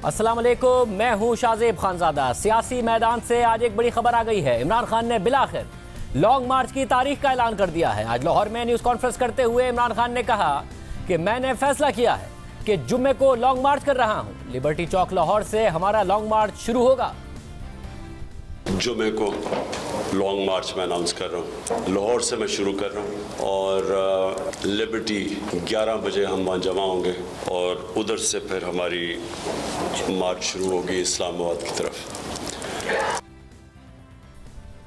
अस्सलाम वालेकुम, मैं हूं शाहजेब खानजादा। सियासी मैदान से आज एक बड़ी खबर आ गई है। इमरान खान ने बिलाखिर लॉन्ग मार्च की तारीख का ऐलान कर दिया है। आज लाहौर में न्यूज़ कॉन्फ्रेंस करते हुए इमरान खान ने कहा कि मैंने फैसला किया है कि जुम्मे को लॉन्ग मार्च कर रहा हूं। लिबर्टी चौक लाहौर से हमारा लॉन्ग मार्च शुरू होगा। जुम्मे को लॉन्ग मार्च में अनाउंस कर रहा हूँ। लाहौर से मैं शुरू कर रहा हूँ और लिबर्टी 11 बजे हम वहाँ जमा होंगे और उधर से फिर हमारी मार्च शुरू होगी इस्लामाबाद की तरफ।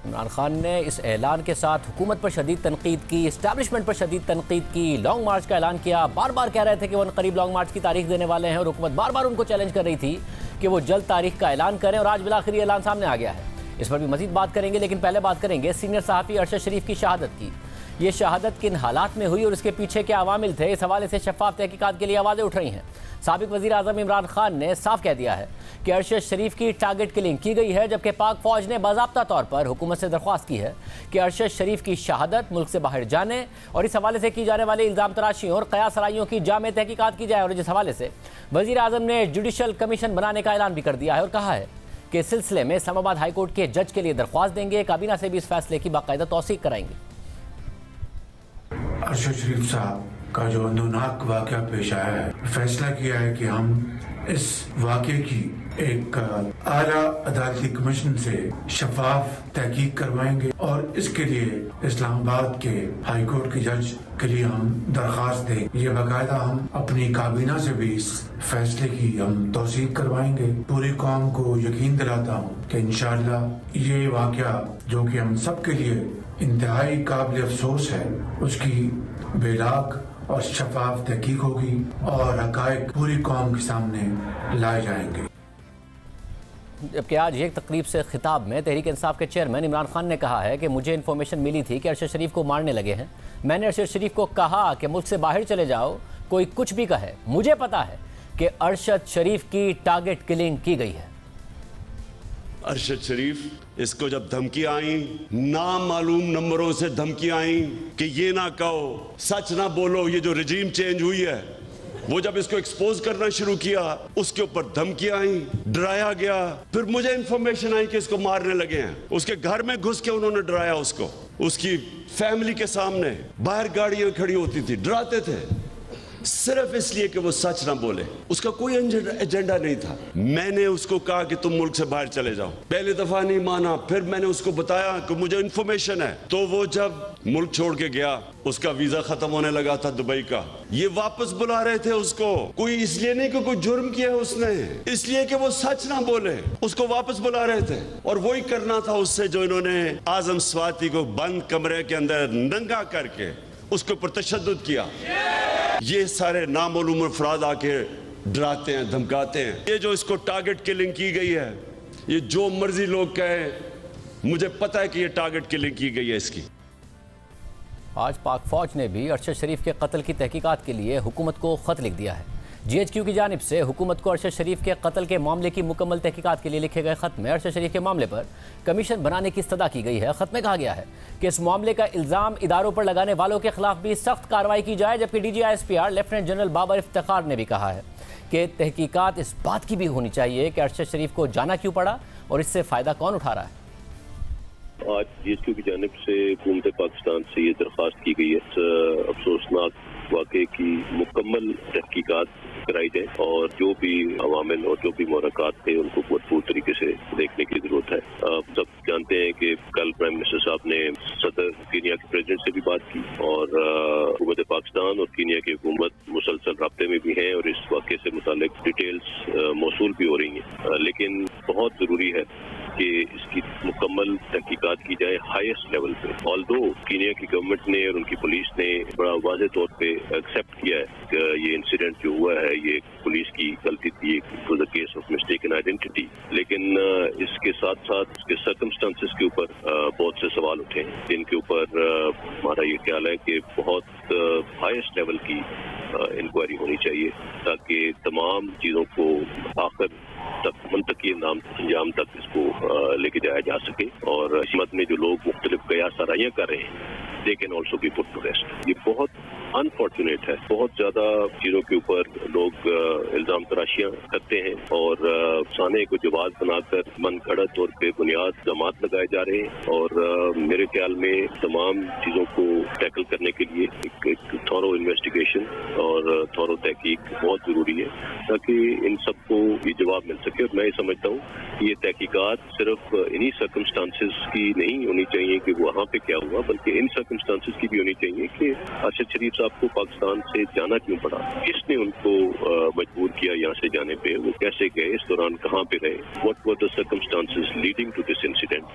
इमरान खान ने इस ऐलान के साथ हुकूमत पर शदीद तनकीद की, इस्टेब्लिशमेंट पर शदीद तनकीद की, लॉन्ग मार्च का ऐलान किया। बार बार कह रहे थे कि वो करीब लॉन्ग मार्च की तारीख देने वाले हैं और हुकूमत बार बार उनको चैलेंज कर रही थी कि वो जल्द तारीख का ऐलान करें और आज बिलाखिर ऐलान सामने आ गया है। इस पर भी मजीद बात करेंगे, लेकिन पहले बात करेंगे सीनियर सहाफ़ी अरशद शरीफ की शहादत की। ये शहादत किन हालात में हुई और इसके पीछे क्या अवामिल थे, इस हवाले से शफाफ तहकीकात के लिए आवाज़ें उठ रही हैं। साबिक वज़ीर आज़म इमरान खान ने साफ कह दिया है कि अरशद शरीफ की टारगेट किलिंग की गई है, जबकि पाक फ़ौज ने बाज़ाब्ता तौर पर हुकूमत से दरख्वास्त की है कि अरशद शरीफ की शहादत मुल्क से बाहर जाने और इस हवाले से की जाने वाली इल्ज़ाम तराशियों और क़यास राइयों की जामे तहकीकात की जाए। और जिस हवाले से वज़ीर आज़म ने जुडिशल कमीशन बनाने का ऐलान भी कर दिया है और कहा है कि इस सिलसिले में इस्लामाबाद हाई कोर्ट के जज के लिए दरख्वास्त देंगे, काबीना से भी इस फैसले की बाकायदा तौसीक कराएंगे। अरशद शरीफ साहब का जो अंदोनाक वाक़या पेश आया है, फैसला किया है कि हम इस वाक़े की एक आला अदालती कमीशन से शफाफ तहकीक करवाएंगे और इसके लिए इस्लामाबाद के हाई कोर्ट के जज के लिए हम दरख्वास्त दें। ये बाकायदा हम अपनी काबीना से भी इस फैसले की हम तौसीक करवाएंगे। पूरी कौम को यकीन दिलाता हूँ कि इंशाअल्लाह ये वाक़या जो कि हम सब के लिए इंतहाई काबिल अफसोस है, उसकी बेलाग और शफाफ तहकीक होगी और हक़ाइक़ पूरी कौम के सामने लाए जाएंगे। जबकि आज एक तकरीब से खिताब में तहरीक इंसाफ के चेयरमैन इमरान खान ने कहा है कि मुझे इन्फॉर्मेशन मिली थी कि अरशद शरीफ को मारने लगे हैं। मैंने अरशद शरीफ को कहा कि मुल्क से बाहर चले जाओ, कोई कुछ भी कहे, मुझे पता है कि अरशद शरीफ की टारगेट किलिंग की गई है। अरशद शरीफ इसको जब धमकी आई, नामालूम नंबरों से धमकी आई कि ये ना कहो, सच ना बोलो, ये जो रजीम चेंज हुई है, वो जब इसको एक्सपोज करना शुरू किया, उसके ऊपर धमकी आई, डराया गया। फिर मुझे इंफॉर्मेशन आई कि इसको मारने लगे हैं। उसके घर में घुस के उन्होंने डराया उसको, उसकी फैमिली के सामने बाहर गाड़ियां खड़ी होती थी, डराते थे सिर्फ इसलिए कि वो सच ना बोले। उसका कोई एजेंडा नहीं था। मैंने उसको कहा कि तुम मुल्क से बाहर चले जाओ, पहले दफा नहीं माना, फिर मैंने उसको बताया कि मुझे इंफॉर्मेशन है, तो वो जब मुल्क छोड़ के गया, उसका वीजा खत्म होने लगा था दुबई का, ये वापस बुला रहे थे उसको। कोई इसलिए नहीं कि कोई जुर्म किया है उसने, इसलिए कि वो सच ना बोले, उसको वापस बुला रहे थे। और वही करना था उससे जो इन्होंने आजम स्वाति को बंद कमरे के अंदर नंगा करके उसके ऊपर तशद्दुद किया। ये सारे नामालूम अफराद आके डराते हैं, धमकाते हैं। ये जो इसको टारगेट किलिंग की गई है, ये जो मर्जी लोग कहें, मुझे पता है कि ये टारगेट किलिंग की गई है इसकी। आज पाक फौज ने भी अरशद शरीफ के कत्ल की तहकीकात के लिए हुकूमत को खत लिख दिया है। GHQ की जानिब से हुकूमत को अरशद शरीफ के कत्ल के मामले की मुकम्मल तहकीकात के लिए लिखे गए खत में अरशद शरीफ के मामले पर कमीशन बनाने की इस्तदा की गई है। खत में कहा गया है कि इस मामले का इल्ज़ाम इदारों पर लगाने वालों के खिलाफ भी सख्त कार्रवाई की जाए। जबकि DG ISPR lieutenant general Babar Iftikhar ने भी कहा है कि तहकीकात इस बात की भी होनी चाहिए कि अरशद शरीफ को जाना क्यों पड़ा और इससे फ़ायदा कौन उठा रहा है। आज GHQ की जानिब से हुकूमत पाकिस्तान से ये दरख्वास्त की गई है अफसोसनाक वाक़े की मुकम्मल तहकीकात कराई जाए और जो भी अवामिल और जो भी मुहर्रिकात थे उनको भरपूर तरीके से देखने की जरूरत है। सब जानते हैं कि कल प्राइम मिनिस्टर साहब ने सदर कीनिया के प्रेसिडेंट से भी बात की और हुकूमत पाकिस्तान और कीनिया की हुकूमत मुसलसल राब्ते में भी हैं और इस वाक़े से मुतालिक डिटेल्स मौसूल भी हो रही हैं। लेकिन बहुत ज़रूरी है कि इसकी मुकम्मल तहकीकात की जाए हाईएस्ट लेवल पे। ऑल्दो कीनिया की गवर्नमेंट ने और उनकी पुलिस ने बड़ा वाज़ेह तौर पे एक्सेप्ट किया है कि ये इंसिडेंट जो हुआ है ये पुलिस की गलती थी, it was a case of mistaken identity. लेकिन इसके साथ साथ इसके सर्कमस्टांसेस के ऊपर बहुत से सवाल उठे हैं जिनके ऊपर हमारा ये ख्याल है कि बहुत हाईएस्ट लेवल की इंक्वायरी होनी चाहिए ताकि तमाम चीज़ों को आखिर तक मंतकी अंजाम तक इसको लेके जाया जा सके और हिम्मत में जो लोग मुख्तलिफ कयास आराइयाँ कर रहे हैं they can also be put to rest. ये बहुत अनफॉर्चुनेट है, बहुत ज्यादा चीजों के ऊपर लोग इल्ज़ाम तराशियाँ करते हैं और अफसाने को जवाब बनाकर मन घड़त और बेबुनियाद इल्ज़ामात लगाए जा रहे हैं। और मेरे ख्याल में तमाम चीज़ों को टैकल करने के लिए एक थॉरो इन्वेस्टिगेशन और थॉरो तहकीक बहुत ज़रूरी है ताकि इन सबको ये जवाब मिल सके। और मैं ये समझता हूँ कि ये तहकीकात सिर्फ इन्हीं सर्कमस्टांसेस की नहीं होनी चाहिए कि वहाँ पे क्या हुआ, बल्कि इन सर्कमस्टांसेस की भी होनी चाहिए कि अरशद शरीफ साहब को पाकिस्तान से जाना क्यों पड़ा, किसने उनको मजबूर किया यहाँ से जाने पे, वो कैसे गए, इस दौरान कहाँ पे रहे, whatever the circumstances leading to this incident,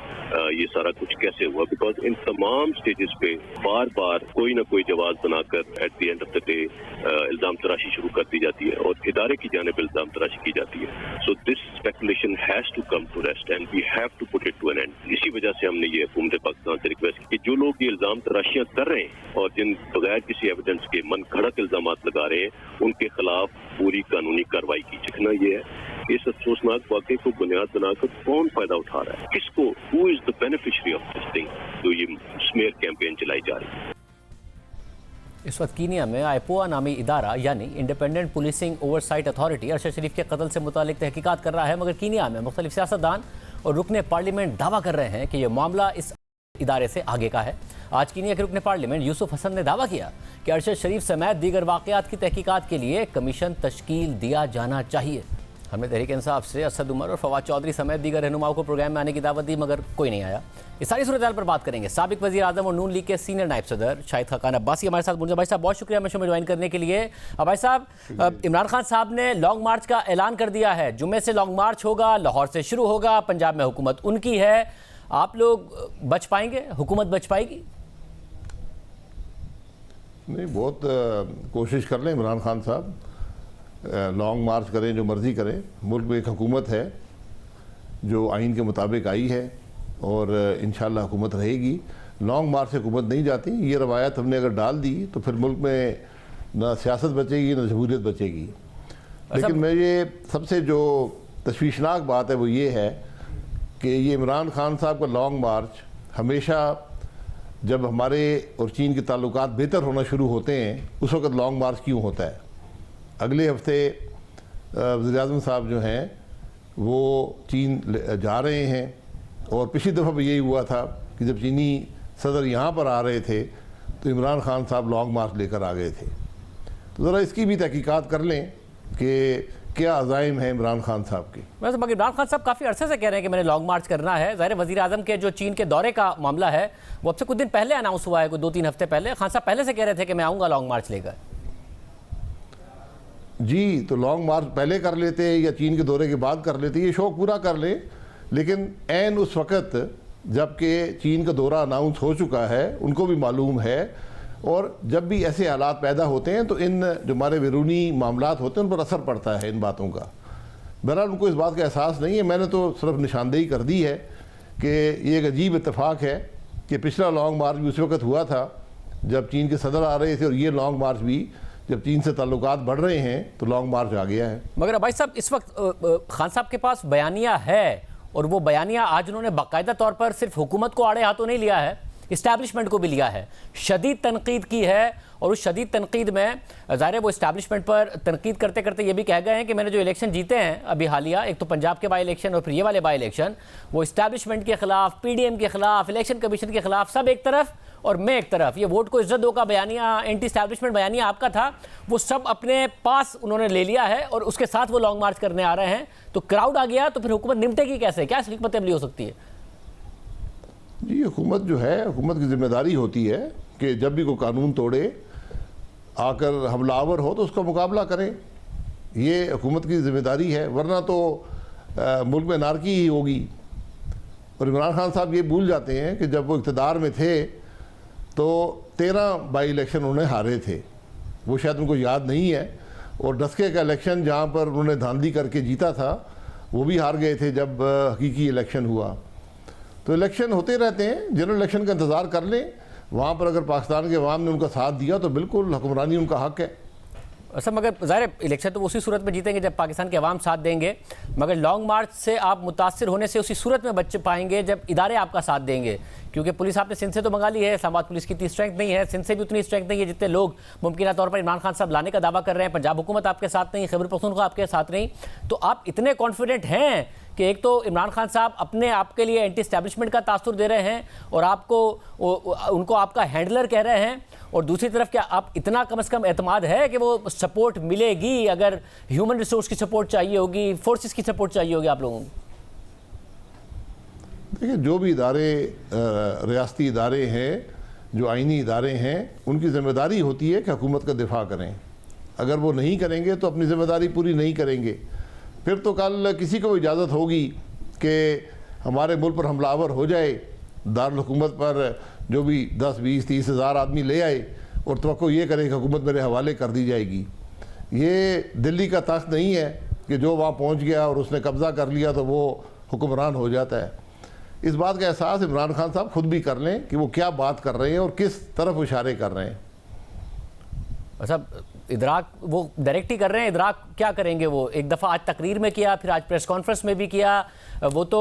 ये सारा कुछ कैसे हुआ। बिकॉज इन तमाम स्टेजेस पे बार बार कोई ना कोई जवाब बनाकर at the end of the day इल्जाम तराशी शुरू कर दी जाती है और इदारे की जानिब इल्जाम तराशी की जाती है। So this speculation has to come to rest and we have to put it to an end. इसी वजह से हमने ये हुकूमत पाकिस्तान से रिक्वेस्ट की कि जो लोग ये इल्जाम तराशियां कर रहे हैं और जिन बगैर किसी एविडेंस के मन घड़त इल्जाम लगा रहे हैं, उनके खिलाफ पूरी कानूनी कार्रवाई की। चिकना ये है इस अफसोसनाक वाक़े को बुनियाद बनाकर कौन फायदा उठा रहा है, किसको, who is the beneficiary of this thing, जो ये स्मेयर कैंपेन चलाई जा रही है। इस वक्त कीनिया में आईपोआ नामी इदारा यानी independent policing oversight authority Arshad Sharif के कत्ल से मुतालिक तहकीकात कर रहा है, मगर कीनिया में मुख्तलिफ सियासतदान और रुकने पार्लियामेंट दावा कर रहे हैं कि यह मामला इस इदारे से आगे का है। आज कीनिया के रुकने पार्लियामेंट यूसुफ हसन ने दावा किया कि अरशद शरीफ समेत दीगर वाक़यात की तहकीकात के लिए कमीशन तश्कील दिया जाना चाहिए। हमने तहरीक इंसाफ से असद उमर और फवाद चौधरी समेत दीगर रहनुमाओं को प्रोग्राम में आने की दावत दी, मगर कोई नहीं आया। इस सारी सूरत हाल पर बात करेंगे साबिक वज़ीर आज़म और नून लीग के सीनियर नायब सदर शाहिद खाकान अब्बासी हमारे साथ मौजूद। भाई साहब बहुत शुक्रिया शो में ज्वाइन करने के लिए। भाई साहब, इमरान खान साहब ने लॉन्ग मार्च का ऐलान कर दिया है, जुम्मे से लॉन्ग मार्च होगा, लाहौर से शुरू होगा, पंजाब में हुकूमत उनकी है, आप लोग बच पाएंगे, हुकूमत बच पाएगी? नहीं, बहुत कोशिश कर लें इमरान खान साहब, लॉन्ग मार्च करें, जो मर्ज़ी करें। मुल्क में एक हुकूमत है जो आइन के मुताबिक आई है और इंशाअल्लाह हुकूमत रहेगी। लॉन्ग मार्च से हुकूमत नहीं जाती, ये रवायत हमने अगर डाल दी तो फिर मुल्क में ना सियासत बचेगी ना जमहूरियत बचेगी। लेकिन मैं ये सबसे जो तशवीशनाक बात है वो ये है कि ये इमरान खान साहब का लॉन्ग मार्च हमेशा जब हमारे और चीन के ताल्लुकात बेहतर होना शुरू होते हैं उस वक़्त लॉन्ग मार्च क्यों होता है। अगले हफ्ते वज़ीर आज़म साहब जो हैं वो चीन जा रहे हैं और पिछली दफ़ा भी यही हुआ था कि जब चीनी सदर यहाँ पर आ रहे थे तो इमरान खान साहब लॉन्ग मार्च लेकर आ गए थे। तो ज़रा इसकी भी तहकीकात कर लें कि क्या अज़ाइम है इमरान खान साहब की। वैसे मगर इमरान खान साहब काफ़ी अरसे से कह रहे हैं कि मैंने लॉन्ग मार्च करना है। ज़ाहिर वज़ीर आज़म के जो चीन के दौरे का मामला है वो अब से कुछ दिन पहले अनाउंस हुआ है, कोई 2-3 हफ्ते पहले। खान साहब पहले से कह रहे थे कि मैं आऊँगा लॉन्ग मार्च लेकर। जी, तो लॉन्ग मार्च पहले कर लेते या चीन के दौरे के बाद कर लेते, ये शौक़ पूरा कर ले। लेकिन ऐन उस वक़्त जबकि चीन का दौरा अनाउंस हो चुका है, उनको भी मालूम है, और जब भी ऐसे हालात पैदा होते हैं तो इन जो हमारे बैरूनी मामलात होते हैं उन पर असर पड़ता है इन बातों का। बहरहाल उनको इस बात का एहसास नहीं है। मैंने तो सिर्फ निशानदेही कर दी है कि ये एक अजीब इत्तेफाक है कि पिछला लॉन्ग मार्च भी उस वक़्त हुआ था जब चीन के सदर आ रहे थे, और ये लॉन्ग मार्च भी जब चीन से ताल्लुकात बढ़ रहे हैं तो लॉन्ग मार्च आ गया है। मगर भाई साहब, इस वक्त खान साहब के पास बयानिया है और वो बयानिया आज उन्होंने बाकायदा तौर पर सिर्फ हुकूमत को आड़े हाथों नहीं लिया है, इस्टेब्लिशमेंट को भी लिया है, शदीद तनकीद की है। और उस शदीद तनकीद में ज़ाहिर है वो इस्टेब्लिशमेंट पर तनकीद करते करते ये भी कह गए हैं कि मैंने जो इलेक्शन जीते हैं अभी हालिया, एक तो पंजाब के बाई इलेक्शन और फिर ये वाले बाई इलेक्शन, वो इस्टेब्लिशमेंट के ख़िलाफ़, PDM के ख़िलाफ़, इलेक्शन कमीशन के ख़िलाफ़, सब एक तरफ और मैं एक तरफ। ये वोट को इज्जत दो का बयानिया, एंटी इस्टेब्लिशमेंट बयानिया आपका था, वो सब अपने पास उन्होंने ले लिया है और उसके साथ वो लॉन्ग मार्च करने आ रहे हैं। तो क्राउड आ गया तो फिर हुकूमत निपटेगी कैसे? क्या हिकमत अमली हो सकती है? जी, हुकूमत जो है, हुकूमत की जिम्मेदारी होती है कि जब भी कोई कानून तोड़े, आकर हमलावर हो तो उसका मुकाबला करें। ये हुकूमत की जिम्मेदारी है, वरना तो मुल्क में नारकी ही होगी। और इमरान खान साहब ये भूल जाते हैं कि जब वो इक़्तिदार में थे तो 13 बाई इलेक्शन उन्होंने हारे थे, वो शायद उनको याद नहीं है। और डस्के का इलेक्शन जहाँ पर उन्होंने धांधली करके जीता था वो भी हार गए थे जब हकीकी इलेक्शन हुआ। तो इलेक्शन होते रहते हैं, जनरल इलेक्शन का इंतज़ार कर लें। वहाँ पर अगर पाकिस्तान के अवाम ने उनका साथ दिया तो बिल्कुल हुक्मरानी उनका हक है। अच्छा, मगर ज़ाहिर इलेक्शन तो उसी सूरत में जीतेंगे जब पाकिस्तान के अवाम साथ देंगे। मगर लॉन्ग मार्च से आप मुतासिर होने से उसी सूरत में बच पाएंगे जब इदारे आपका साथ देंगे, क्योंकि पुलिस आपने सिंध से तो मंगा ली है, इस्लामाबाद पुलिस की इतनी स्ट्रेंथ नहीं है, सिंध से भी उतनी स्ट्रेंथ नहीं है जितने लोग मुमकिन तौर पर इमरान खान साहब लाने का दावा कर रहे हैं। पंजाब हुकूमत आपके साथ नहीं, खैबर पख्तूनख्वा आपके साथ नहीं, तो आप इतने कॉन्फिडेंट हैं कि एक तो इमरान खान साहब अपने आप के लिए एंटी एस्टैब्लिशमेंट का तासुर दे रहे हैं और आपको उनको आपका हैंडलर कह रहे हैं, और दूसरी तरफ क्या आप इतना कम से कम एतमाद है कि वो सपोर्ट मिलेगी, अगर ह्यूमन रिसोर्स की सपोर्ट चाहिए होगी, फोर्सेस की सपोर्ट चाहिए होगी आप लोगों को? देखिए, जो भी इदारे रियासती इदारे हैं, जो आइनी इदारे हैं, उनकी ज़िम्मेदारी होती है कि हुकूमत का दिफा करें। अगर वो नहीं करेंगे तो अपनी ज़िम्मेदारी पूरी नहीं करेंगे, फिर तो कल किसी को इजाज़त होगी कि हमारे मुल्क पर हमलावर हो जाए, दारुल हुकूमत पर जो भी 10, 20, 30 हज़ार आदमी ले आए और तवक्को ये करे कि हुकूमत मेरे हवाले कर दी जाएगी। ये दिल्ली का तख्त नहीं है कि जो वहाँ पहुँच गया और उसने कब्ज़ा कर लिया तो वो हुक्मरान हो जाता है। इस बात का एहसास इमरान खान साहब खुद भी कर लें कि वो क्या बात कर रहे हैं और किस तरफ इशारे कर रहे हैं। अच्छा, इदराक वो डायरेक्ट ही कर रहे हैं, इदराक क्या करेंगे? वो एक दफ़ा आज तकरीर में किया, फिर आज प्रेस कॉन्फ्रेंस में भी किया। वो तो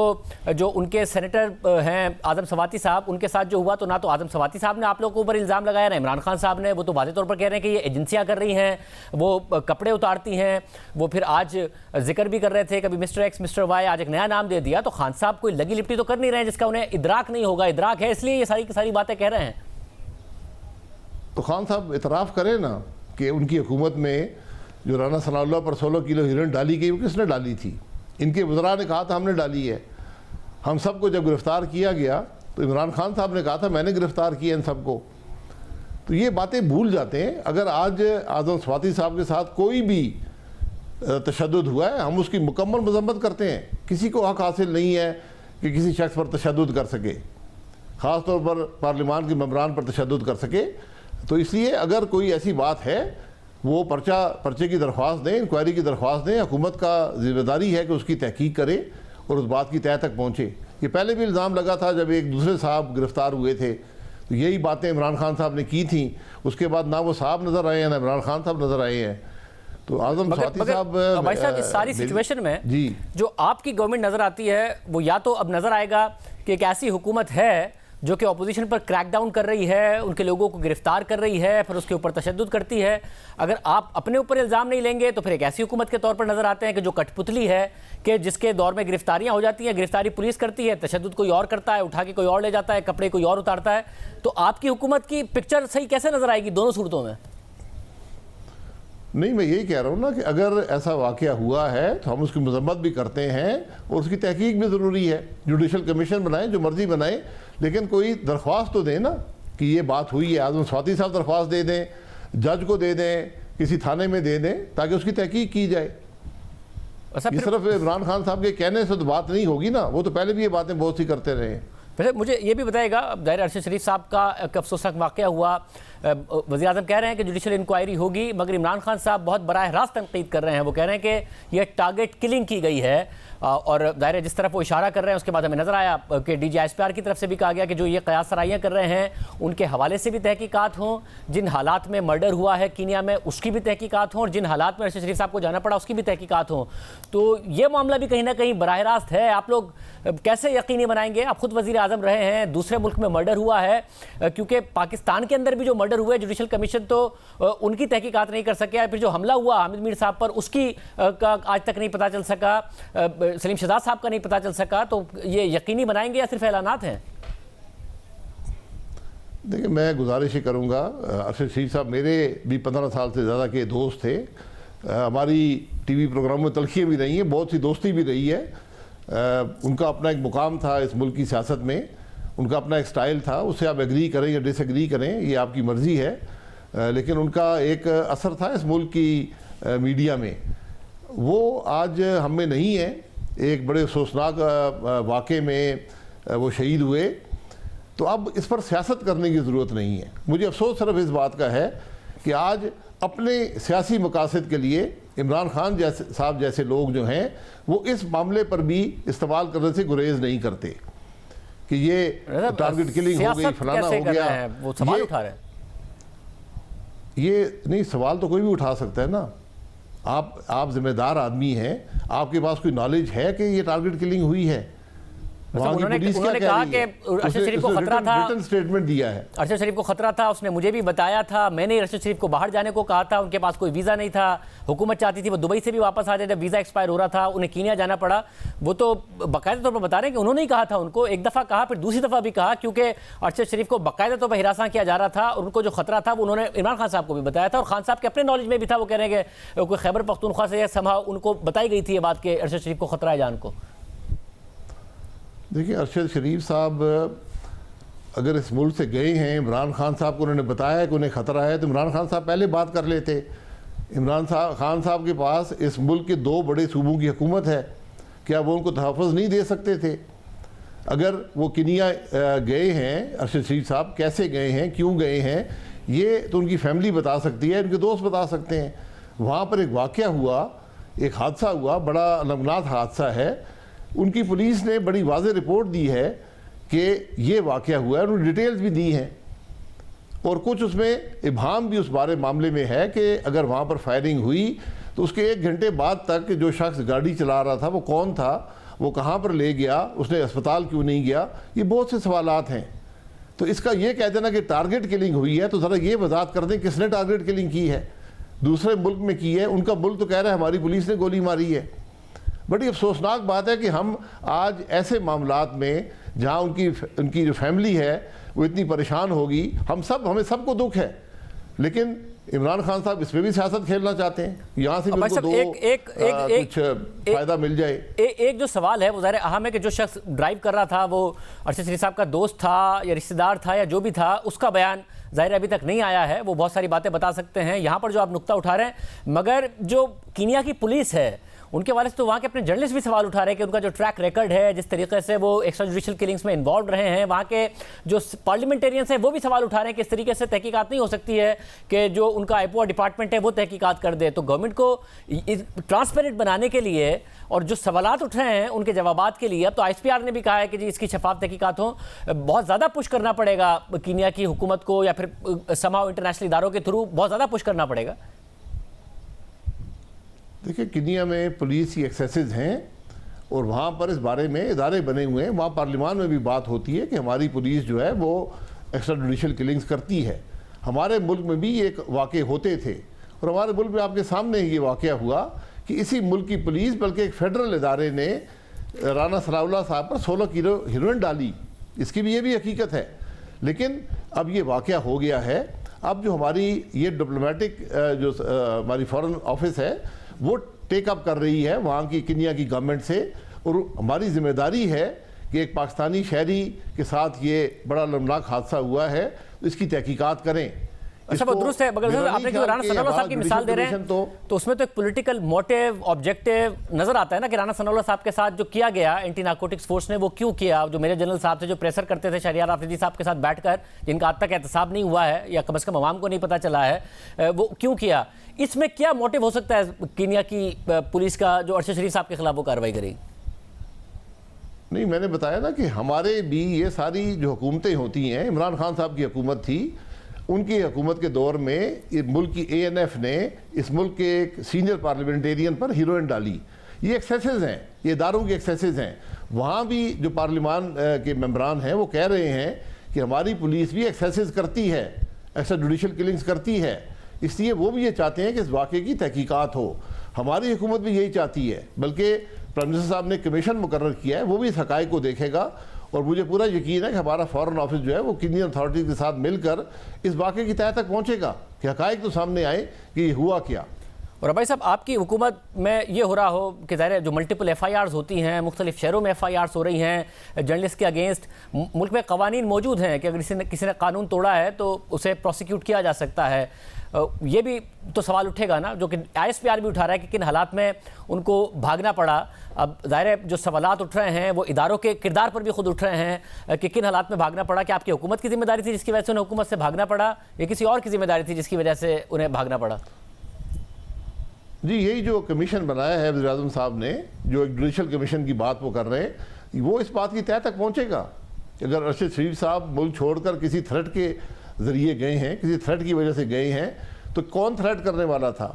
जो उनके सेनेटर हैं आज़म सवाती साहब, उनके साथ जो हुआ, तो ना तो आज़म सवाती साहब ने आप लोगों के ऊपर इल्ज़ाम लगाया, ना इमरान खान साहब ने। वो तो वाज़ेह तौर पर कह रहे हैं कि ये एजेंसियाँ कर रही हैं, वो कपड़े उतारती हैं। वो फिर आज जिक्र भी कर रहे थे, कभी मिस्टर एक्स मिस्टर वाई, आज एक नया नाम दे दिया। तो खान साहब कोई लगी लिपटी तो कर नहीं रहे हैं जिसका उन्हें इदराक नहीं होगा। इदराक है, इसलिए ये सारी की सारी बातें कह रहे हैं। तो खान साहब इतराफ़ करें ना कि उनकी हुकूमत में जो राना सनाउल्लाह पर 16 किलो हीरोइन डाली गई, वो किसने डाली थी? इनके वज़रा ने कहा था हमने डाली है। हम सबको जब गिरफ़्तार किया गया तो इमरान खान साहब ने कहा था मैंने गिरफ़्तार किया इन सबको। तो ये बातें भूल जाते हैं। अगर आज आज़म सवाती साहब के साथ कोई भी तशद्दुद हुआ है, हम उसकी मुकम्मल मज़म्मत करते हैं। किसी को हक़ हासिल नहीं है कि किसी शख्स पर तशद्दुद कर सके, ख़ास तौर पर पार्लिमान के मेंबरान पर तशद्दुद कर सके। तो इसलिए अगर कोई ऐसी बात है, वो पर्चे की दरख्वास्त दें, इंक्वायरी की दरख्वास्त दें। हुकूमत का ज़िम्मेदारी है कि उसकी तहकीक करे और उस बात की तह तक पहुँचे। ये पहले भी इल्ज़ाम लगा था जब एक दूसरे साहब गिरफ़्तार हुए थे, तो यही बातें इमरान खान साहब ने की थी। उसके बाद ना वो साहब नज़र आए हैं, ना इमरान खान साहब नज़र आए हैं। तो आज़म सवाती साहब, भाई साहब, इस सारी सिचुएशन में जी जो आपकी गवर्नमेंट नज़र आती है, वो या तो अब नज़र आएगा कि एक ऐसी हुकूमत है जो कि अपोजिशन पर क्रैकडाउन कर रही है, उनके लोगों को गिरफ्तार कर रही है, फिर उसके ऊपर तशद्दुद करती है। अगर आप अपने ऊपर इल्ज़ाम नहीं लेंगे तो फिर एक ऐसी हुकूमत के तौर पर नज़र आते हैं कि जो कठपुतली है, कि जिसके दौर में गिरफ्तारियां हो जाती हैं, गिरफ्तारी पुलिस करती है, तशद्दुद कोई और करता है, उठा के कोई और ले जाता है, कपड़े कोई और उतारता है। तो आपकी हुकूमत की पिक्चर सही कैसे नज़र आएगी दोनों सूरतों में? नहीं, मैं यही कह रहा हूँ ना कि अगर ऐसा वाक़या हुआ है तो हम उसकी मज़म्मत भी करते हैं और उसकी तहकीक भी ज़रूरी है। जुडिशल कमीशन बनाएं, जो मर्ज़ी बनाएं, लेकिन कोई दरख्वास्त तो दें ना कि ये बात हुई है। आज़म सवाती साहब दरख्वास्त दे दें, जज को दे दें, किसी थाने में दे दें, ताकि उसकी तहकीक की जाए। इस तरफ इमरान खान साहब के कहने से तो बात नहीं होगी ना, वो तो पहले भी ये बातें बहुत सी करते रहे हैं। वैसे मुझे ये भी बताइएगा, ज़ाहिर अरशद शरीफ साहब का एक अफसोसनाक वाक़या हुआ, वज़ीर आज़म कह रहे हैं कि जुडिशल इंक्वायरी होगी, मगर इमरान खान साहब बहुत बराह रास्त तनकीद कर रहे हैं। वो कह रहे हैं कि यह टारगेट किलिंग की गई है, और ज़ाहिर जिस तरफ वो इशारा कर रहे हैं उसके बाद हमें नज़र आया कि DGISPR की तरफ से भी कहा गया कि जो ये क़यास सराइयाँ कर रहे हैं उनके हवाले से भी तहकीकात हों, जिन हालात में मर्डर हुआ है कीनिया में उसकी भी तहकीकात हों, और जिन हालात में अरशद शरीफ साहब को जाना पड़ा उसकी भी तहकीकात हों। तो ये मामला भी कहीं ना कहीं बराह रास्त है। आप लोग कैसे यकीनी बनाएंगे? आप खुद वज़ीर आज़म रहे हैं, दूसरे मुल्क में मर्डर हुआ है, क्योंकि पाकिस्तान के अंदर भी जो मर्डर हुए जुडिशल कमीशन तो उनकी तहकीकात नहीं कर सके, फिर जो हमला हुआ हामिद मीर साहब पर उसकी का आज तक नहीं पता चल सका, सलीम शहजाद साहब का नहीं पता चल सका। तो ये यकीनी बनाएंगे या सिर्फ ऐलानात हैं? देखिए, मैं गुजारिश ही करूँगा, अरशद शरीफ साहब मेरे भी 15 साल से ज़्यादा के दोस्त थे। हमारी TV प्रोग्रामों में तलखियाँ भी रही हैं, बहुत सी दोस्ती भी रही है। उनका अपना एक मुकाम था इस मुल्क की सियासत में, उनका अपना एक स्टाइल था। उससे आप एग्री करें या डिसएग्री करें, ये आपकी मर्ज़ी है, लेकिन उनका एक असर था इस मुल्क की मीडिया में। वो आज हम में नहीं है। एक बड़े अफसोसनाक वाक़े में वो शहीद हुए, तो अब इस पर सियासत करने की ज़रूरत नहीं है। मुझे अफसोस सिर्फ इस बात का है कि आज अपने सियासी मकासद के लिए इमरान खान साहब जैसे लोग जो हैं वो इस मामले पर भी इस्तेमाल करने से गुरेज नहीं करते कि ये टारगेट किलिंग हो गई, फलाना हो गया। वो सवाल उठा रहे हैं। ये नहीं, सवाल तो कोई भी उठा सकता है ना। आप जिम्मेदार आदमी हैं, आपके पास कोई नॉलेज है कि ये टारगेट किलिंग हुई है? उन्होंने कहा कि अरशद शरीफ को खतरा था, रिटन स्टेटमेंट दिया है। अरशद शरीफ को खतरा था, उसने मुझे भी बताया था, मैंने अरशद शरीफ को बाहर जाने को कहा था, उनके पास कोई वीज़ा नहीं था, हुकूमत चाहती थी वो दुबई से भी वापस आ जाए, जब वीज़ा एक्सपायर हो रहा था उन्हें कीनिया जाना पड़ा। वो तो बाकायदा तौर पर बता रहे हैं कि उन्होंने ही कहा था उनको, एक दफ़ा कहा फिर दूसरी दफ़ा भी कहा, क्योंकि अरशद शरीफ को बाकायदा तौर पर हिरासा किया जा रहा था और उनको जो खतरा था वो उन्होंने इमरान खान साहब को भी बताया था और खान साहब के अपने नॉलेज में भी था। वो कह रहे हैं कि कोई खैबर पख्तूनख्वा से समा उनको बताई गई थी ये बात कि अरशद शरीफ को खतरा है जान को। देखिए, अरशद शरीफ साहब अगर इस मुल्क से गए हैं, इमरान खान साहब को उन्होंने बताया कि उन्हें ख़तरा है, तो इमरान खान साहब पहले बात कर लेते। इमरान खान साहब के पास इस मुल्क के 2 बड़े सूबों की हुकूमत है, क्या वो उनको तहफ़्फ़ुज़ नहीं दे सकते थे? अगर वो कीनिया गए हैं, अरशद शरीफ साहब कैसे गए हैं, क्यों गए हैं, ये तो उनकी फैमिली बता सकती है, उनके दोस्त बता सकते हैं। वहाँ पर एक वाक़या हुआ, एक हादसा हुआ, बड़ा अलमनाक हादसा है। उनकी पुलिस ने बड़ी वाज़ेह रिपोर्ट दी है कि ये वाक़या हुआ है, उन्होंने डिटेल्स भी दी हैं और कुछ उसमें इबाहम भी उस बारे मामले में है कि अगर वहाँ पर फायरिंग हुई तो उसके 1 घंटे बाद तक जो शख्स गाड़ी चला रहा था वो कौन था, वो कहाँ पर ले गया, उसने अस्पताल क्यों नहीं गया, ये बहुत से सवालात हैं। तो इसका ये कह देना कि टारगेट किलिंग हुई है, तो ज़रा ये वजाहत कर दें किसने टारगेट किलिंग की है, दूसरे मुल्क में की है। उनका मुल्क तो कह रहा है हमारी पुलिस ने गोली मारी है। बड़ी अफसोसनाक बात है कि हम आज ऐसे मामलात में जहाँ उनकी जो फैमिली है वो इतनी परेशान होगी, हमें सबको दुख है, लेकिन इमरान खान साहब इसमें भी सियासत खेलना चाहते हैं, यहाँ से भी उनको कुछ फायदा मिल जाए। एक जो सवाल है वो ज़ाहिर अहम है कि जो शख्स ड्राइव कर रहा था वो अरशद शरीफ साहब का दोस्त था या रिश्तेदार था या जो भी था, उसका बयान ज़ाहिर अभी तक नहीं आया है। वो बहुत सारी बातें बता सकते हैं यहाँ पर जो आप नुक्ता उठा रहे हैं, मगर जो कीनिया की पुलिस है उनके वाले से तो वहाँ के अपने जर्नलिस्ट भी सवाल उठा रहे हैं कि उनका जो ट्रैक रिकॉर्ड है, जिस तरीके से वो एक्स्ट्रा जुडिशल किलिंग्स में इन्वॉल्व रहे हैं, वहाँ के जो पार्लियामेंटेरियंस हैं वो भी सवाल उठा रहे हैं कि इस तरीके से तहकीकात नहीं हो सकती है कि जो उनका आईपोआ डिपार्टमेंट है वो तहकीकात कर दे। तो गवर्नमेंट को ट्रांसपेरेंट बनाने के लिए और जो सवालात उठ रहे हैं उनके जवाबात के लिए अब तो ISPR ने भी कहा है कि जी इसकी शफाफ तहकीकात हो, बहुत ज़्यादा पुश करना पड़ेगा कीनिया की हुकूमत को या फिर समाओ इंटरनेशनल इदारों के थ्रू बहुत ज़्यादा पुश करना पड़ेगा। देखिए, कीनिया में पुलिस की एक्सेसेस हैं और वहाँ पर इस बारे में इदारे बने हुए हैं। वहाँ पार्लियामान में भी बात होती है कि हमारी पुलिस जो है वो एक्स्ट्रा जुडिशल किलिंग्स करती है। हमारे मुल्क में भी ये वाक़े होते थे और हमारे मुल्क में आपके सामने ही ये वाक़या हुआ कि इसी मुल्क की पुलिस बल्कि एक फेडरल इदारे ने राना सनाउल्लाह साहब पर 16 किलो हेरोइन डाली। इसकी भी ये भी हकीकत है, लेकिन अब ये वाक़या हो गया है। अब जो हमारी ये डिप्लोमेटिक जो हमारी फॉरेन ऑफिस है वो टेक अप कर रही है वहाँ की कीनिया की गवर्नमेंट से, और हमारी जिम्मेदारी है कि एक पाकिस्तानी शहरी के साथ ये बड़ा अलमनाक हादसा हुआ है तो इसकी तहकीकात करें। अच्छा, वो दुरुस्त है, मगर आपने जो राना सनाउल्लाह साहब की मिसाल दे रहे हैं तो उसमें तो एक पॉलिटिकल मोटिव ऑब्जेक्टिव नजर आता है ना कि राना सनाउल्लाह साहब के साथ जो किया गया एंटी नारकोटिक्स फोर्स ने वो क्यों किया। जो मेजर जनरल साहब थे जो प्रेशर करते थे शहरियार आफरीदी साहब के साथ बैठकर, जिनका आज तक एहतसाब नहीं हुआ है या कम से कम अवाम को नहीं पता चला है, वो क्यों किया, इसमें क्या मोटिव हो सकता है कीनिया की पुलिस का जो अरशद शरीफ साहब के खिलाफ वो कार्रवाई करेगी? नहीं, मैंने बताया ना कि हमारे भी ये सारी जो हुकूमतें होती हैं, इमरान खान साहब की हुकूमत थी, उनकी हुकूमत के दौर में मुल्क की ANF ने इस मुल्क के एक सीनियर पार्लियामेंटेरियन पर हेरोइन डाली। ये एक्सेसेस हैं, ये इदारों की एक्सेसेस हैं। वहाँ भी जो पार्लियामान के मेंबरान हैं वो कह रहे हैं कि हमारी पुलिस भी एक्सेसेस करती है, एक्स्ट्रा जुडिशल किलिंग्स करती है, इसलिए वो भी ये चाहते हैं कि इस वाक़े की तहकीकात हो। हमारी हुकूमत भी यही चाहती है, बल्कि प्राइम मिनिस्टर साहब ने कमीशन मुकर्रर किया है, वो भी इस हक़ाइक़ को देखेगा और मुझे पूरा यकीन है कि हमारा फॉरेन ऑफिस जो है वो कीनियन अथॉरिटीज़ के साथ मिलकर इस वाक़े की तह तक पहुँचेगा कि हक़ाइक़ तो सामने आए कि ये हुआ क्या। और भाई साहब, आपकी हुकूमत में ये हो रहा हो कि ज़ाहिर है जो मल्टीपल FIRs होती हैं, मुख्तलिफ शहरों में FIRs हो रही हैं जर्नलिस्ट के अगेंस्ट, मुल्क में कवानीन मौजूद हैं कि अगर किसी ने कानून तोड़ा है तो उसे प्रोसिक्यूट किया जा सकता है। ये भी तो सवाल उठेगा ना, जो कि ISPR भी उठा रहा है कि किन हालात में उनको भागना पड़ा। अब ज़ाहिर है जो सवालात उठ रहे हैं वो इदारों के किरदार पर भी खुद उठ रहे हैं कि किन हालात में भागना पड़ा। कि आपकी हुकूमत की जिम्मेदारी थी जिसकी वजह से उन्हें हुकूमत से भागना पड़ा, या किसी और की जिम्मेदारी थी जिसकी वजह से उन्हें भागना पड़ा? जी, यही जो कमीशन बनाया है वज़ीर-ए-आज़म साहब ने, जो एक जुडिशल कमीशन की बात वो कर रहे हैं, वो इस बात की तह तक पहुँचेगा। अगर अरशद शरीफ साहब मुल्क छोड़कर किसी थ्रेट के ज़रिए गए हैं, किसी थ्रेट की वजह से गए हैं, तो कौन थ्रेट करने वाला था?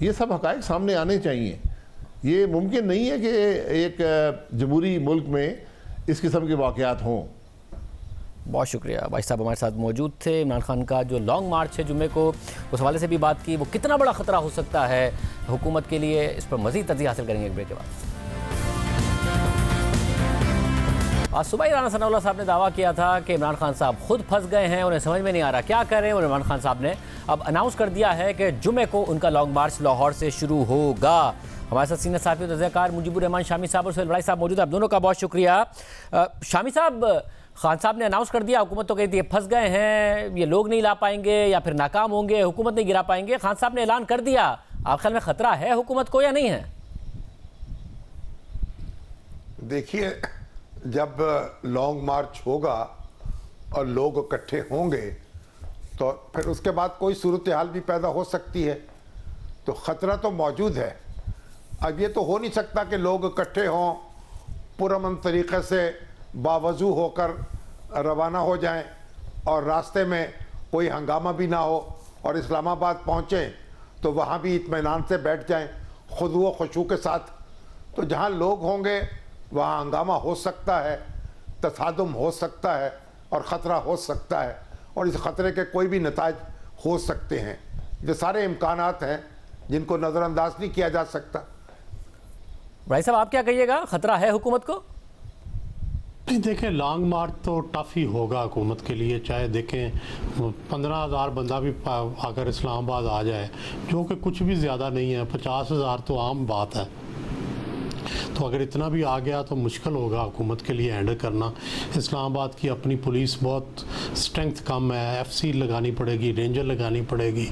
ये सब हक़ाइक़ सामने आने चाहिए। ये मुमकिन नहीं है कि एक जमहूरी मुल्क में इस किस्म के वाक़यात हों। बहुत शुक्रिया भाई साहब, हमारे साथ मौजूद थे। इमरान खान का जो लॉन्ग मार्च है जुम्मे को, उस हवाले से भी बात की, वो कितना बड़ा ख़तरा हो सकता है हुकूमत के लिए, इस पर मज़ीद तज़्ज़िया हासिल करेंगे एक ब्रेक के बाद। आज सुबह ही राना सनाउल्लाह साहब ने दावा किया था कि इमरान खान साहब खुद फंस गए हैं, उन्हें समझ में नहीं आ रहा क्या करें, और इमरान खान साहब ने अब अनाउंस कर दिया है कि जुम्मे को उनका लॉन्ग मार्च लाहौर से शुरू होगा। हमारे साथ सीनियर साथी तज़्ज़ियाकार मुजीबुर रहमान शामी साहब और सुहेल बड़ाई साहब मौजूद हैं। आप दोनों का बहुत शुक्रिया। शामी साहब, खान साहब ने अनाउंस कर दिया, हुकूमत तो कहती है फंस गए हैं, ये लोग नहीं ला पाएंगे या फिर नाकाम होंगे, हुकूमत नहीं गिरा पाएंगे। खान साहब ने ऐलान कर दिया, आप ख्याल में ख़तरा है हुकूमत को या नहीं है? देखिए, जब लॉन्ग मार्च होगा और लोग इकट्ठे होंगे तो फिर उसके बाद कोई सूरत हाल भी पैदा हो सकती है, तो ख़तरा तो मौजूद है। अब ये तो हो नहीं सकता कि लोग इकट्ठे हों, पुरअमन तरीक़े से बावजू होकर रवाना हो जाएं और रास्ते में कोई हंगामा भी ना हो और इस्लामाबाद पहुँचें तो वहाँ भी इत्मीनान से बैठ जाएं खुद व खुशू के साथ। तो जहाँ लोग होंगे वहाँ हंगामा हो सकता है, तसादुम हो सकता है और ख़तरा हो सकता है, और इस ख़तरे के कोई भी नताज हो सकते हैं। ये सारे इम्कानात हैं जिनको नज़रअंदाज नहीं किया जा सकता। भाई साहब, आप क्या कहिएगा, ख़तरा है हुकूमत को? नहीं, देखें, लॉन्ग मार्च तो टफ़ ही होगा हुकूमत के लिए। चाहे देखें 15,000 बंदा भी अगर इस्लामाबाद आ जाए, जो कि कुछ भी ज़्यादा नहीं है, 50,000 तो आम बात है, तो अगर इतना भी आ गया तो मुश्किल होगा हुकूमत के लिए हैंडल करना। इस्लामाबाद की अपनी पुलिस बहुत स्ट्रेंथ कम है, एफसी लगानी पड़ेगी, रेंजर लगानी पड़ेगी,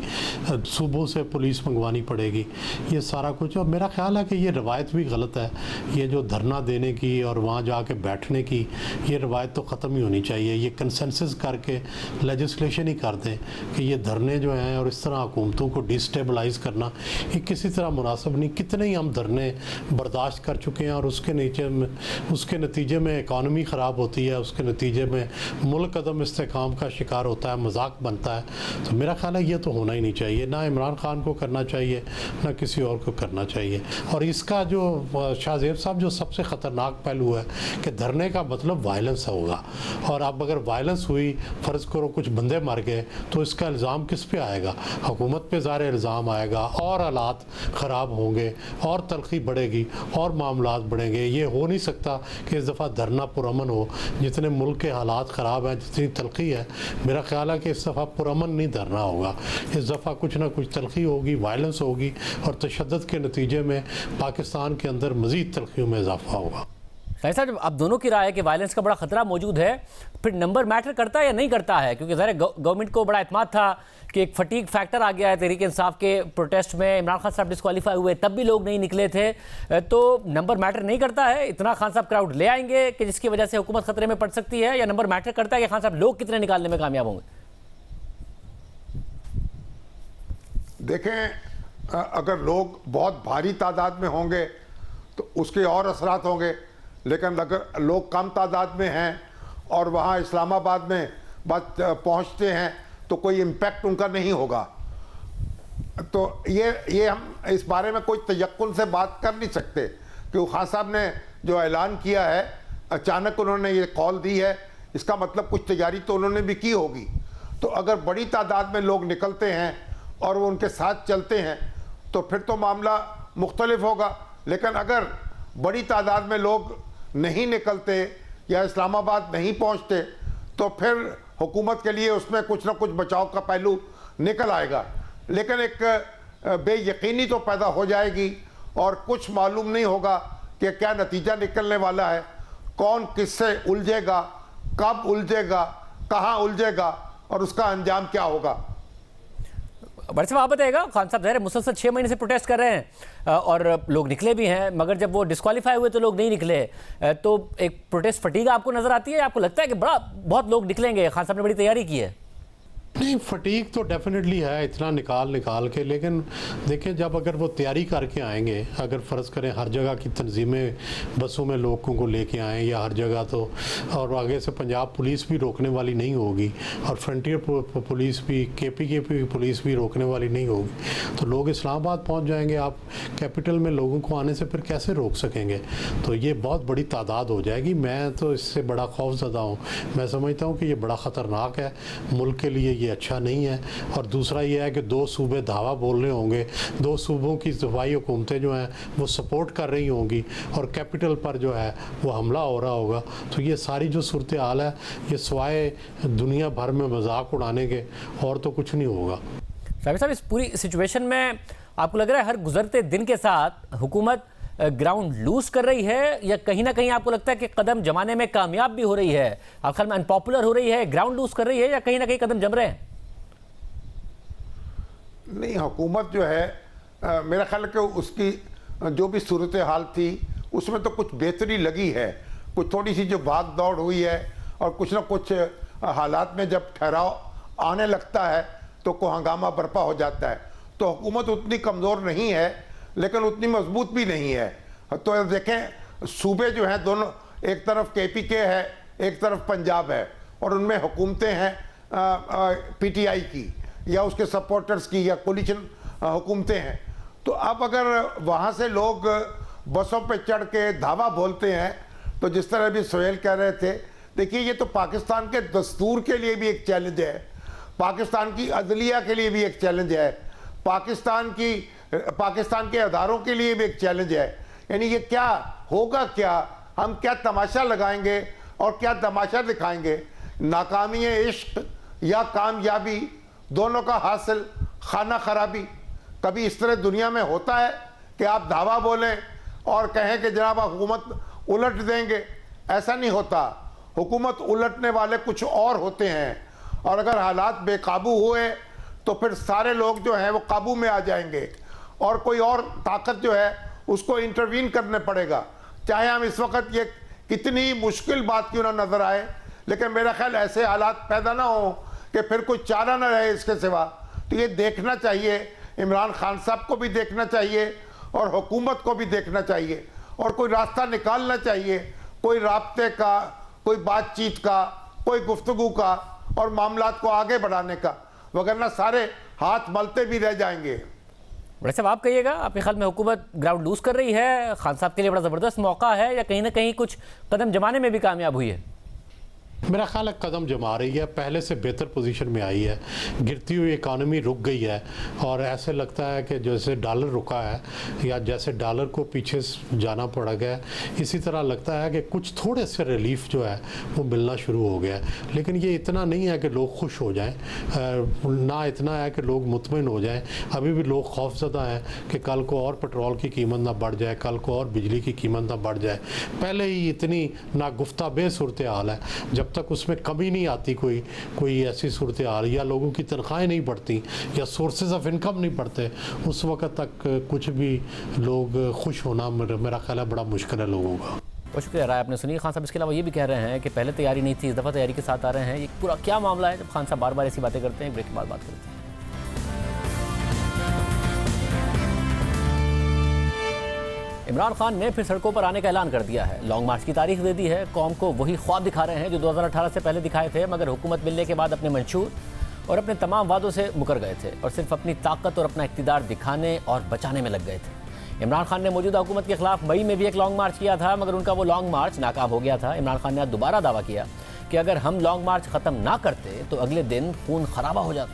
सूबों से पुलिस मंगवानी पड़ेगी, ये सारा कुछ। और मेरा ख्याल है कि ये रवायत भी गलत है, ये जो धरना देने की और वहाँ जाके बैठने की, ये रवायत तो ख़त्म ही होनी चाहिए। ये कंसेंसस करके लेजिस्लेशन ही कर दें कि ये धरने जो हैं और इस तरह हुकूमतों को डिस्टेबलाइज़ करना, ये किसी तरह मुनासिब नहीं। कितने ही हम धरने बर्दाश्त कर चुके हैं और उसके नतीजे में इकानमी ख़राब होती है, उसके नतीजे में मुल्क अदम इस्तेकाम का शिकार होता है, मजाक बनता है। तो मेरा ख्याल है ये तो होना ही नहीं चाहिए, ना इमरान खान को करना चाहिए ना किसी और को करना चाहिए। और इसका जो शाहजेब साहब, जो सबसे ख़तरनाक पहलू है कि धरने का मतलब वायलेंस होगा, और अब अगर वायलेंस हुई, फ़र्ज़ करो कुछ बंदे मर गए, तो इसका इल्ज़ाम किस पे आएगा? हुकूमत पे ज़ाहिर इल्ज़ाम आएगा और हालात ख़राब होंगे और तलखी बढ़ेगी और मामलात बढ़ेंगे। ये हो नहीं सकता कि इस दफ़ा धरना पुरअमन हो। जितने मुल्क के हालात ख़राब हैं, जितनी तलखी है, मेरा ख्याल है कि इस दफ़ा पुरअमन नहीं धरना होगा। इस दफ़ा कुछ ना कुछ तलखी होगी, वायलेंस होगी, और तशद्दुद के नतीजे में पाकिस्तान के अंदर मज़ीद तलखियों में इजाफा होगा। साहब, अब दोनों की राय है कि वायलेंस का बड़ा खतरा मौजूद है, फिर नंबर मैटर करता है या नहीं करता है? क्योंकि ज़ाहिर गवर्नमेंट को बड़ा एतमाद था कि एक फटीग फैक्टर आ गया है तहरीक इंसाफ के प्रोटेस्ट में, इमरान खान साहब डिस्क्वालीफाई हुए तब भी लोग नहीं निकले थे, तो नंबर मैटर नहीं करता है? इतना खान साहब क्राउड ले आएंगे कि जिसकी वजह से हुकूमत खतरे में पड़ सकती है, या नंबर मैटर करता है कि खान साहब लोग कितने निकालने में कामयाब होंगे? देखें, अगर लोग बहुत भारी तादाद में होंगे तो उसके और असरात होंगे, लेकिन अगर लोग कम तादाद में हैं और वहाँ इस्लामाबाद में बात पहुँचते हैं तो कोई इम्पैक्ट उनका नहीं होगा। तो ये हम इस बारे में कोई तयक्कुन से बात कर नहीं सकते, क्योंकि खान साहब ने जो ऐलान किया है, अचानक उन्होंने ये कॉल दी है, इसका मतलब कुछ तैयारी तो उन्होंने भी की होगी। तो अगर बड़ी तादाद में लोग निकलते हैं और वो उनके साथ चलते हैं तो फिर तो मामला मुख्तलिफ होगा। लेकिन अगर बड़ी तादाद में लोग नहीं निकलते या इस्लामाबाद नहीं पहुंचते तो फिर हुकूमत के लिए उसमें कुछ ना कुछ बचाव का पहलू निकल आएगा, लेकिन एक बेयकीनी तो पैदा हो जाएगी और कुछ मालूम नहीं होगा कि क्या नतीजा निकलने वाला है, कौन किससे उलझेगा, कब उलझेगा, कहाँ उलझेगा और उसका अंजाम क्या होगा। बड़े साहब, आप बताइएगा, खान साहब ज़ाहिर मुसलसल 6 महीने से प्रोटेस्ट कर रहे हैं और लोग निकले भी हैं, मगर जब वो डिस्क्वालीफाई हुए तो लोग नहीं निकले, तो एक प्रोटेस्ट फटीग आपको नज़र आती है? आपको लगता है कि बहुत लोग निकलेंगे? खान साहब ने बड़ी तैयारी की है। नहीं, फटीक तो डेफिनेटली है इतना निकाल के, लेकिन देखें जब अगर वो तैयारी करके आएंगे, अगर फ़र्ज़ करें हर जगह की तंजीमें बसों में लोगों को लेके आएँ या हर जगह, तो और आगे से पंजाब पुलिस भी रोकने वाली नहीं होगी और फ्रंटियर पुलिस भी, के पी पुलिस भी रोकने वाली नहीं होगी, तो लोग इस्लामाबाद पहुँच जाएंगे। आप कैपिटल में लोगों को आने से फिर कैसे रोक सकेंगे? तो ये बहुत बड़ी तादाद हो जाएगी। मैं तो इससे बड़ा खौफज़दा हूँ। मैं समझता हूँ कि ये बड़ा ख़तरनाक है, मुल्क के लिए ये अच्छा नहीं है। और दूसरा ये है कि 2 सूबे धावा बोल रहे होंगे, 2 सूबों की सूबाई हुकूमतें जो हैं वो सपोर्ट कर रही होंगी और कैपिटल पर जो है वो हमला हो रहा होगा। तो ये सारी जो सूरत हाल है, ये सिवाय दुनिया भर में मजाक उड़ाने के और तो कुछ नहीं होगा। साहब, इस पूरी सिचुएशन में आपको लग रहा है हर गुजरते दिन के साथ हुकूमत ग्राउंड लूज कर रही है, या कहीं ना कहीं आपको लगता है कि कदम जमाने में कामयाब भी हो रही है? आप ख्याल में अनपॉपुलर हो रही है, ग्राउंड लूज कर रही है, या कहीं ना कहीं कदम जम रहे हैं? नहीं, हुकूमत जो है मेरा ख्याल है कि उसकी जो भी सूरत हाल थी उसमें तो कुछ बेहतरी लगी है। कुछ थोड़ी सी जो भाग दौड़ हुई है और कुछ ना कुछ हालात में जब ठहराव आने लगता है तो को हंगामा बर्पा हो जाता है। तो हुकूमत उतनी कमज़ोर नहीं है लेकिन उतनी मजबूत भी नहीं है। तो देखें, सूबे जो हैं दोनों, एक तरफ KPK है, एक तरफ पंजाब है, और उनमें हुकूमतें हैं PTI की या उसके सपोर्टर्स की या कोलिशन हुकूमतें हैं। तो अब अगर वहाँ से लोग बसों पे चढ़ के धावा बोलते हैं, तो जिस तरह भी सोहेल कह रहे थे, देखिए ये तो पाकिस्तान के दस्तूर के लिए भी एक चैलेंज है, पाकिस्तान की अदलिया के लिए भी एक चैलेंज है, पाकिस्तान के अदारों के लिए भी एक चैलेंज है। यानी ये क्या होगा, क्या हम क्या तमाशा लगाएंगे और क्या तमाशा दिखाएंगे? नाकामी इश्क या कामयाबी दोनों का हासिल खाना खराबी। कभी इस तरह दुनिया में होता है कि आप धावा बोलें और कहें कि जनाब हुकूमत उलट देंगे? ऐसा नहीं होता। हुकूमत उलटने वाले कुछ और होते हैं, और अगर हालात बेकाबू हुए तो फिर सारे लोग जो हैं वो काबू में आ जाएंगे और कोई और ताकत जो है उसको इंटरवीन करने पड़ेगा, चाहे हम इस वक्त ये कितनी मुश्किल बात क्यों ना नजर आए। लेकिन मेरा ख्याल ऐसे हालात पैदा ना हो कि फिर कोई चारा ना रहे इसके सिवा। तो ये देखना चाहिए, इमरान खान साहब को भी देखना चाहिए और हुकूमत को भी देखना चाहिए, और कोई रास्ता निकालना चाहिए, कोई राब्ते का, कोई बातचीत का, कोई गुफ्तगू का और मामलात को आगे बढ़ाने का, वगरना सारे हाथ मलते भी रह जाएंगे। बड़े साहब, आप कहिएगा, आपके ख्याल में हुकूमत ग्राउंड लूज कर रही है, खान साहब के लिए बड़ा ज़बरदस्त मौका है, या कहीं ना कहीं कुछ कदम जमाने में भी कामयाब हुई है? मेरा ख्याल है कदम जमा रही है, पहले से बेहतर पोजीशन में आई है। गिरती हुई इकानमी रुक गई है और ऐसे लगता है कि जैसे डॉलर रुका है या जैसे डॉलर को पीछे जाना पड़ गया, इसी तरह लगता है कि कुछ थोड़े से रिलीफ जो है वो मिलना शुरू हो गया है। लेकिन ये इतना नहीं है कि लोग खुश हो जाएं, ना इतना है कि लोग मुतमिन हो जाएं। अभी भी लोग खौफज़दा हैं कि कल को और पेट्रोल की कीमत ना बढ़ जाए, कल को और बिजली की कीमत ना बढ़ जाए। पहले ही इतनी नागुफ्ता सूरत हाल है, जब तक उसमें कमी नहीं आती, कोई ऐसी सूरत हाल या लोगों की तनख्वाहें नहीं बढ़ती या सोर्सेज ऑफ इनकम नहीं बढ़ते, उस वक्त तक कुछ भी लोग खुश होना मेरा ख्याल है बड़ा मुश्किल है लोगों का। बहुत शुक्रिया राय आपने सुनी। खान साहब इसके अलावा ये भी कह रहे हैं कि पहले तैयारी नहीं थी, इस दफ़ा तैयारी के साथ आ रहे हैं। ये पूरा क्या मामला है जब खान साहब बार बार ऐसी बातें करते हैं? ब्रेक के बाद बात करते हैं। इमरान खान ने फिर सड़कों पर आने का ऐलान कर दिया है, लॉन्ग मार्च की तारीख दे दी है। कौम को वही ख्वाब दिखा रहे हैं जो 2018 से पहले दिखाए थे, मगर हुकूमत मिलने के बाद अपने मंशूर और अपने तमाम वादों से मुकर गए थे और सिर्फ अपनी ताकत और अपना इक़्तिदार दिखाने और बचाने में लग गए थे। इमरान खान ने मौजूदा हुकूमत के खिलाफ मई में भी एक लॉन्ग मार्च किया था, मगर उनका वो लॉन्ग मार्च नाकाम हो गया था। इमरान खान ने आज दोबारा दावा किया कि अगर हम लॉन्ग मार्च ख़त्म ना करते तो अगले दिन खून खराबा हो जाता।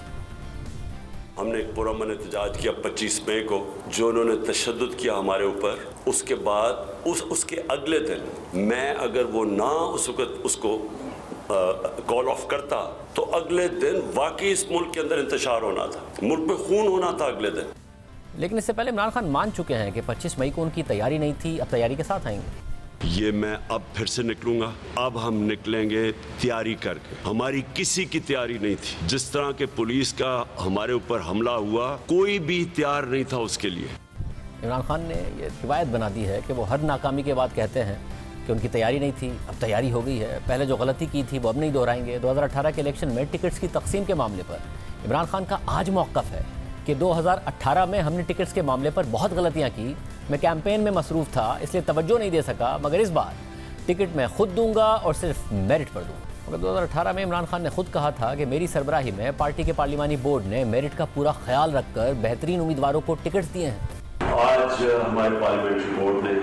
हमने एक पुरअमन एहतजाज किया 25 मई को, जो उन्होंने तशद्दुद किया हमारे ऊपर। उसके बाद उसके अगले दिन मैं अगर वो ना उस वक्त उसको कॉल ऑफ करता तो अगले दिन वाकई इस मुल्क के अंदर इंतशार होना था, मुल्क में खून होना था अगले दिन। लेकिन इससे पहले इमरान खान मान चुके हैं कि 25 मई को उनकी तैयारी नहीं थी, अब तैयारी के साथ आएंगे। ये मैं अब फिर से निकलूंगा, अब हम निकलेंगे तैयारी करके। हमारी किसी की तैयारी नहीं थी। जिस तरह के पुलिस का हमारे ऊपर हमला हुआ, कोई भी तैयार नहीं था उसके लिए। इमरान खान ने ये रिवायत बना दी है कि वो हर नाकामी के बाद कहते हैं कि उनकी तैयारी नहीं थी, अब तैयारी हो गई है, पहले जो गलती की थी वो अब नहीं दोहराएंगे। 2018 के इलेक्शन में टिकट्स की तकसीम के मामले पर इमरान खान का आज मौक़िफ़ है कि 2018 में हमने टिकट्स के मामले पर बहुत गलतियां की, मैं कैंपेन में मसरूफ़ था इसलिए तवज्जो नहीं दे सका, मगर इस बार टिकट मैं खुद दूंगा और सिर्फ मेरिट पर दूंगा। मगर 2018 में इमरान खान ने खुद कहा था कि मेरी सरबराही में पार्टी के पार्लिमानी बोर्ड ने मेरिट का पूरा ख्याल रखकर बेहतरीन उम्मीदवारों को टिकट्स दिए हैं। आज हमारे पार्लियामेंट्री बोर्ड ने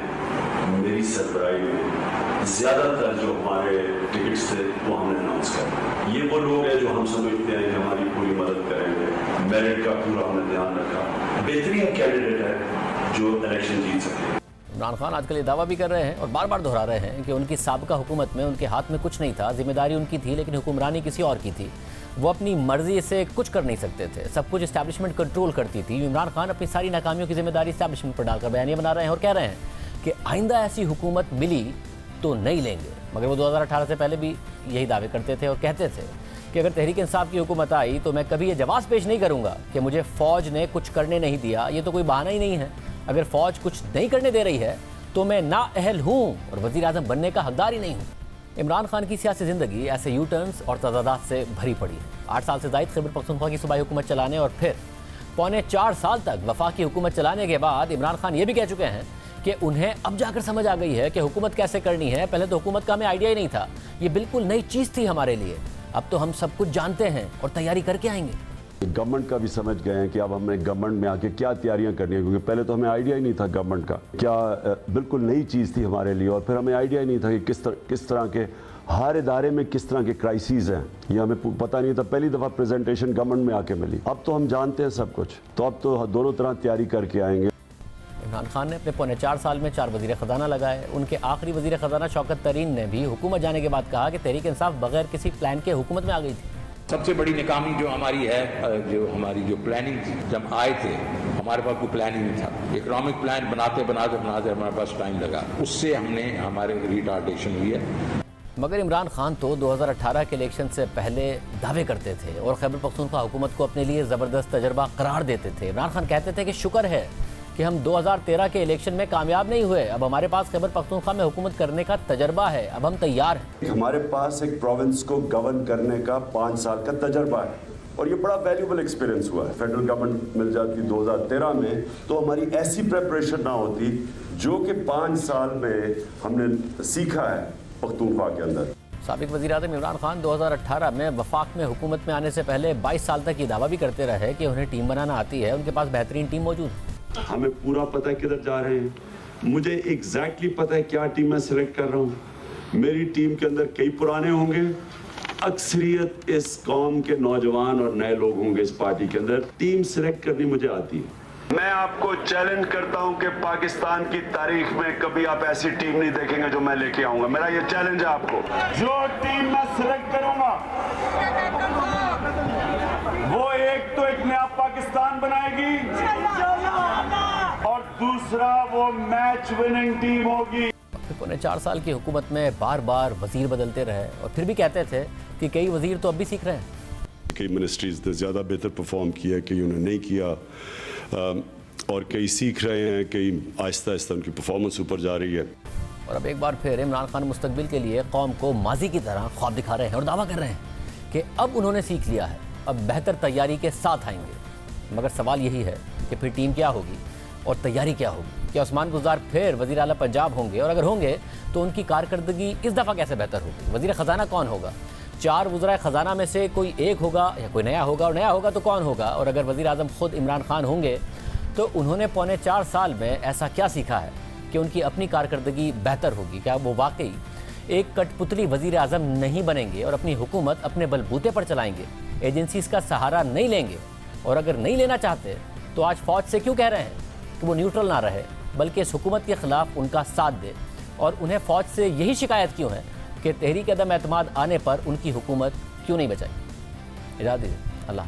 मेरी सरबराही में ज़्यादातर जो हमारे टिकट्स थे वो हमने अनाउंस कर। ये वो लोग हैं जो हम समझते हैं कि हमारी पूरी मदद करेंगे। मेरिट का पूरा हमने ध्यान रखा। बेहतरीन कैंडिडेट है जो इलेक्शन जीत सके। इमरान खान आजकल ये दावा भी कर रहे हैं और बार बार दोहरा रहे हैं कि उनकी साबिका हुकूमत में उनके हाथ में कुछ नहीं था, जिम्मेदारी उनकी थी लेकिन हुक्मरानी किसी और की थी, वो अपनी मर्जी से कुछ कर नहीं सकते थे, सब कुछ इस्टेब्लिशमेंट कंट्रोल करती थी। इमरान खान अपनी सारी नाकामियों की जिम्मेदारी इस्टेब्लिशमेंट पर डालकर बयानियां बना रहे हैं और कह रहे हैं कि आइंदा ऐसी हुकूमत मिली तो नहीं लेंगे। मगर वो 2018 से पहले भी यही दावे करते थे और कहते थे कि अगर तहरीक इंसाफ की हुकूमत आई तो मैं कभी ये जवाब पेश नहीं करूँगा कि मुझे फ़ौज ने कुछ करने नहीं दिया, ये तो कोई बहाना ही नहीं है। अगर फ़ौज कुछ नहीं करने दे रही है तो मैं नाअहल हूँ और वज़ीर आज़म बनने का हकदार ही नहीं हूँ। इमरान खान की सियासी ज़िंदगी ऐसे यू टर्न्स और तज़ादात से भरी पड़ी है। 8 साल से ज़ायद खैबर पख्तूनख्वा की सूबाई हुकूमत चलाने और फिर पौने 4 साल तक वफाकी हुकूमत चलाने के बाद इमरान खान ये भी कह चुके हैं कि उन्हें अब जाकर समझ आ गई है कि हुकूमत कैसे करनी है। पहले तो हुकूमत का हमें आइडिया ही नहीं था, ये बिल्कुल नई चीज़ थी हमारे लिए। अब तो हम सब कुछ जानते हैं और तैयारी करके आएंगे। गवर्नमेंट का भी समझ गए हैं कि अब हमें गवर्नमेंट में आके क्या तैयारियां करनी है, क्योंकि पहले तो हमें आइडिया ही नहीं था गवर्नमेंट का क्या, बिल्कुल नई चीज़ थी हमारे लिए। और फिर हमें आइडिया ही नहीं था कि किस तरह के हर इदारे में किस तरह के क्राइसिस हैं, ये हमें पता नहीं था। पहली दफ़ा प्रेजेंटेशन गवर्नमेंट में आके मिली। अब तो हम जानते हैं सब कुछ, तो अब तो दोनों तरह तैयारी करके आएंगे। इमरान खान ने अपने पौने 4 साल में 4 वज़ीर ख़जाना लगाए। उनके आखिरी वज़ीर ख़जाना शौकत तरीन ने भी हुकूमत जाने के बाद कहा कि तहरीक इंसाफ बगैर किसी प्लान के हुकूमत में आ गई थी। सबसे बड़ी नाकामी जो हमारी है, जो हमारी जो प्लानिंग थी, जब आए थे हमारे पास कोई प्लान ही नहीं था। इकोनॉमिक प्लान बनाते हमारे पास टाइम लगा, उससे हमारे रिटार्डेशन हुई है। मगर इमरान खान तो 2018 के इलेक्शन से पहले दावे करते थे और खैबर पख्तूनख्वा हुकूमत को अपने लिए ज़बरदस्त तजर्बा करार देते थे। इमरान खान कहते थे कि शुक्र है कि हम 2013 के इलेक्शन में कामयाब नहीं हुए, अब हमारे पास खैबर पख्तूनख्वा में हुकूमत करने का तजर्बा है, अब हम तैयार हैं। हमारे पास एक प्रोविंस को गवर्न करने का 5 साल का तजर्बा है और ये बड़ा वैल्यूबल एक्सपीरियंस हुआ है। फेडरल गवर्नमेंट मिल जाती 2013 में तो हमारी ऐसी प्रेपरेशन ना होती जो कि 5 साल में हमने सीखा है पख्तूनख्वा के अंदर। साबिक वज़ीर आज़म इमरान खान 2018 में वफाक में हुकूमत में आने से पहले 22 साल तक ये दावा भी करते रहे कि उन्हें टीम बनाना आती है, उनके पास बेहतरीन टीम मौजूद है। हमें पूरा पता है किधर जा रहे हैं, मुझे एग्जैक्टली पता है क्या टीम मैं सिलेक्ट कर रहा हूँ। मेरी टीम के अंदर कई पुराने होंगे, अक्सरियत इस कौम के नौजवान और नए लोग होंगे। इस पार्टी के अंदर टीम सिलेक्ट करनी मुझे आती है। मैं आपको चैलेंज करता हूं कि पाकिस्तान की तारीख में कभी आप ऐसी टीम नहीं देखेंगे जो मैं लेके आऊंगा। मेरा ये चैलेंज है आपको। जो टीम मैं सिलेक्ट करूंगा वो एक नया पाकिस्तान बनाएगी और दूसरा वो मैच विनिंग टीम होगी। पौने 4 साल की हुकूमत में बार बार वजीर बदलते रहे और फिर भी कहते थे कि कई वजीर तो अब भी सीख रहे हैं। कई मिनिस्ट्रीज ने ज़्यादा बेहतर परफॉर्म किया, कई उन्होंने नहीं किया और कई सीख रहे हैं, कई आहिस्ता आहिस्ता उनकी परफॉर्मेंस ऊपर जा रही है। और अब एक बार फिर इमरान खान मुस्तकबिल के लिए कौम को माजी की तरह ख्वाब दिखा रहे हैं और दावा कर रहे हैं कि अब उन्होंने सीख लिया है, अब बेहतर तैयारी के साथ आएंगे। मगर सवाल यही है कि फिर टीम क्या होगी और तैयारी क्या होगी? क्या उस्मान गुज़ार फिर वज़ीर आला पंजाब होंगे और अगर होंगे तो उनकी कारकर्दगी इस दफ़ा कैसे बेहतर होगी? वज़ीर ख़जाना कौन होगा? 4 वज़राए ख़जाना में से कोई एक होगा या कोई नया होगा, और नया होगा तो कौन होगा? और अगर वज़ीर आज़म ख़ुद इमरान खान होंगे तो उन्होंने पौने 4 साल में ऐसा क्या सीखा है कि उनकी अपनी कारकर्दगी बेहतर होगी? क्या वो वाकई एक कठपुतली वज़ीर आज़म नहीं बनेंगे और अपनी हुकूमत अपने बलबूते पर चलाएंगे, एजेंसीज़ का सहारा नहीं लेंगे? और अगर नहीं लेना चाहते तो आज फ़ौज से क्यों कह रहे हैं कि वो न्यूट्रल ना रहे बल्कि इस हुकूमत के ख़िलाफ़ उनका साथ दे? और उन्हें फ़ौज से यही शिकायत क्यों है कि तहरीक अदम एतमाद आने पर उनकी हुकूमत क्यों नहीं बचाई? इजाज़त दीजिए। अल्लाह।